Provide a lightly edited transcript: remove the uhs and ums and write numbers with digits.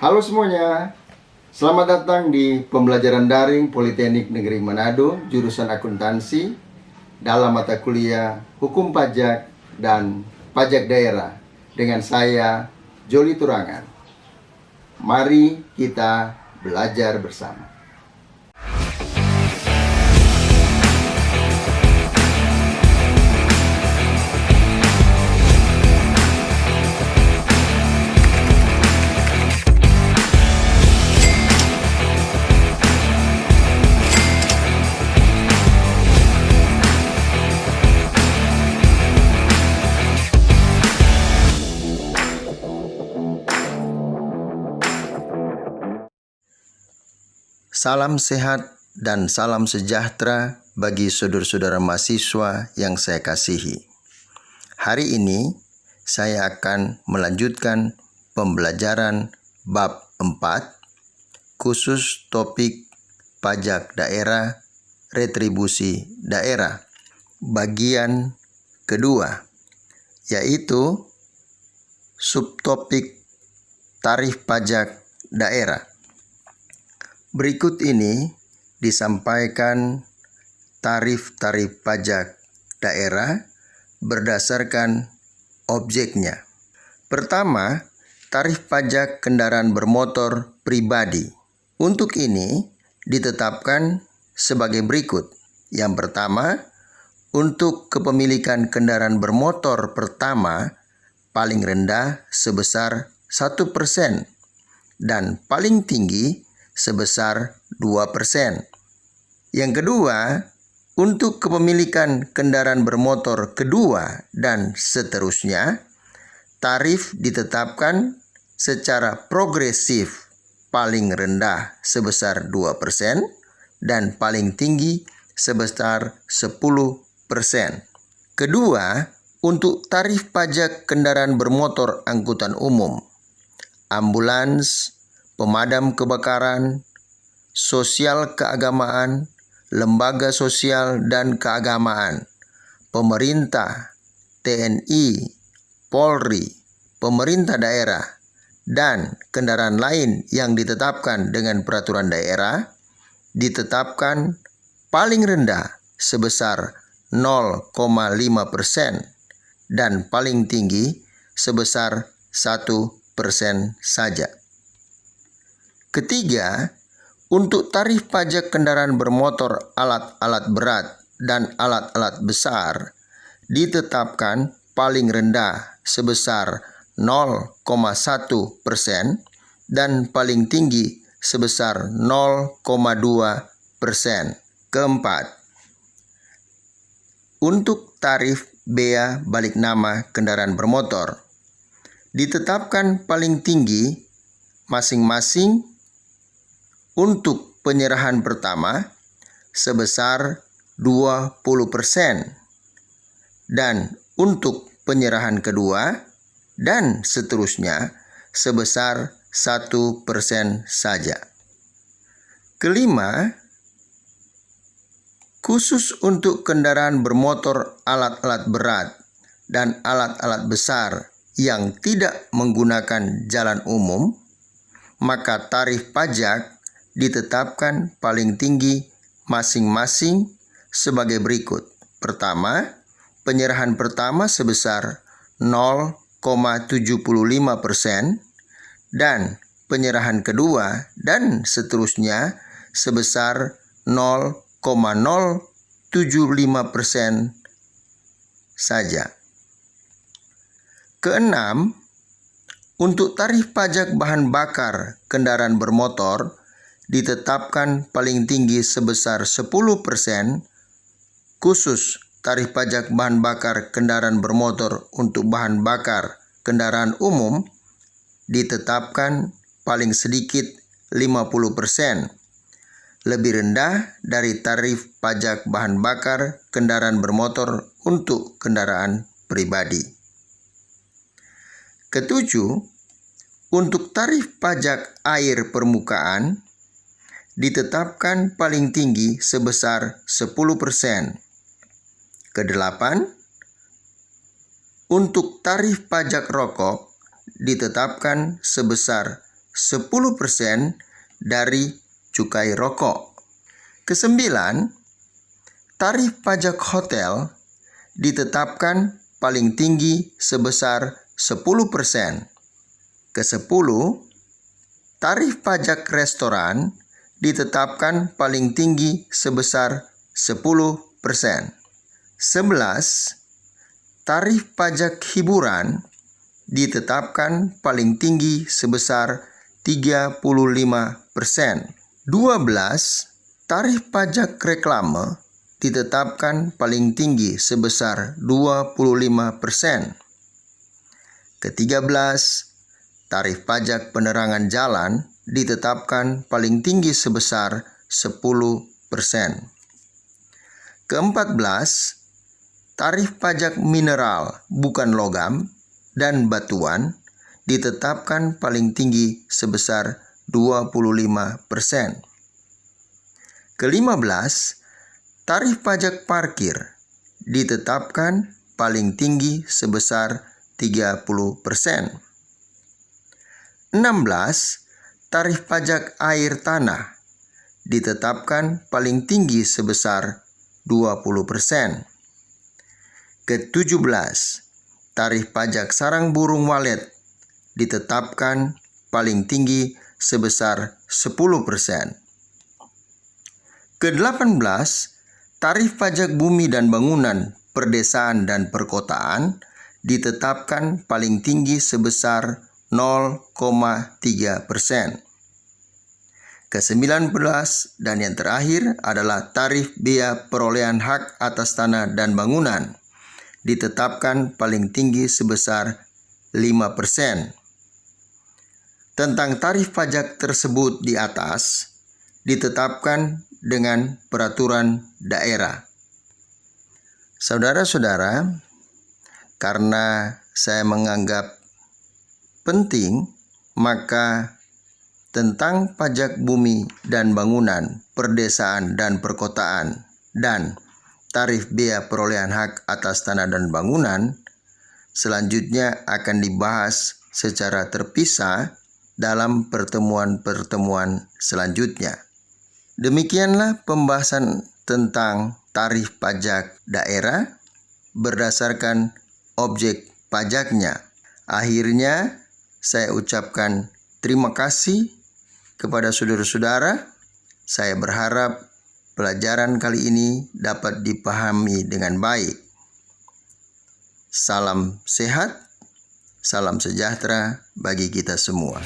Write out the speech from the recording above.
Halo semuanya, selamat datang di pembelajaran daring Politeknik Negeri Manado, jurusan akuntansi, dalam mata kuliah Hukum Pajak dan Pajak Daerah, dengan saya, Joli Turangan. Mari kita belajar bersama. Salam sehat dan salam sejahtera bagi saudara-saudara mahasiswa yang saya kasihi. Hari ini saya akan melanjutkan pembelajaran bab 4, khusus topik pajak daerah, retribusi daerah, bagian kedua, yaitu subtopik tarif pajak daerah. Berikut ini disampaikan tarif-tarif pajak daerah berdasarkan objeknya. Pertama, tarif pajak kendaraan bermotor pribadi. Untuk ini ditetapkan sebagai berikut. Yang pertama, untuk kepemilikan kendaraan bermotor pertama paling rendah sebesar 1% dan paling tinggi sebesar 2%. Yang kedua, untuk kepemilikan kendaraan bermotor kedua dan seterusnya, tarif ditetapkan secara progresif paling rendah sebesar 2% dan paling tinggi sebesar 10%. Kedua, untuk tarif pajak kendaraan bermotor angkutan umum, ambulans, pemadam kebakaran, sosial keagamaan, lembaga sosial dan keagamaan, pemerintah, TNI, Polri, pemerintah daerah, dan kendaraan lain yang ditetapkan dengan peraturan daerah, ditetapkan paling rendah sebesar 0,5% dan paling tinggi sebesar 1% saja. Ketiga, untuk tarif pajak kendaraan bermotor alat-alat berat dan alat-alat besar ditetapkan paling rendah sebesar 0,1% dan paling tinggi sebesar 0,2%. Keempat, untuk tarif bea balik nama kendaraan bermotor ditetapkan paling tinggi masing-masing untuk penyerahan pertama sebesar 20% dan untuk penyerahan kedua dan seterusnya sebesar 1% saja. Kelima, khusus untuk kendaraan bermotor alat-alat berat dan alat-alat besar yang tidak menggunakan jalan umum, maka tarif pajak ditetapkan paling tinggi masing-masing sebagai berikut. Pertama, penyerahan pertama sebesar 0,75% dan penyerahan kedua dan seterusnya sebesar 0,075% saja. Keenam, untuk tarif pajak bahan bakar kendaraan bermotor ditetapkan paling tinggi sebesar 10%, khusus tarif pajak bahan bakar kendaraan bermotor untuk bahan bakar kendaraan umum ditetapkan paling sedikit 50%, lebih rendah dari tarif pajak bahan bakar kendaraan bermotor untuk kendaraan pribadi. Ketujuh, untuk tarif pajak air permukaan ditetapkan paling tinggi sebesar 10%. Kedelapan, untuk tarif pajak rokok ditetapkan sebesar 10% dari cukai rokok. Kesembilan, tarif pajak hotel ditetapkan paling tinggi sebesar 10%. Kesepuluh, tarif pajak restoran ditetapkan paling tinggi sebesar 10%. 11. Tarif pajak hiburan ditetapkan paling tinggi sebesar 35%. 12. Tarif pajak reklame ditetapkan paling tinggi sebesar 25%. Ke-13, tarif pajak penerangan jalan ditetapkan paling tinggi sebesar 10%. Ke-14, tarif pajak mineral bukan logam dan batuan ditetapkan paling tinggi sebesar 25%. Ke-15, tarif pajak parkir ditetapkan paling tinggi sebesar 30%. 16. Tarif pajak air tanah ditetapkan paling tinggi sebesar 20%. Ke-17. Tarif pajak sarang burung walet ditetapkan paling tinggi sebesar 10%. Ke-18. Tarif pajak bumi dan bangunan perdesaan dan perkotaan ditetapkan paling tinggi sebesar 0,3%. Ke-19 dan yang terakhir adalah tarif bea perolehan hak atas tanah dan bangunan ditetapkan paling tinggi sebesar 5%. Tentang tarif pajak tersebut di atas ditetapkan dengan peraturan daerah. Saudara-saudara, karena saya menganggap penting, maka tentang pajak bumi dan bangunan, perdesaan dan perkotaan, dan tarif bea perolehan hak atas tanah dan bangunan selanjutnya akan dibahas secara terpisah dalam pertemuan-pertemuan selanjutnya. Demikianlah pembahasan tentang tarif pajak daerah berdasarkan objek pajaknya. Akhirnya, saya ucapkan terima kasih kepada saudara-saudara. Saya berharap pelajaran kali ini dapat dipahami dengan baik. Salam sehat, salam sejahtera bagi kita semua.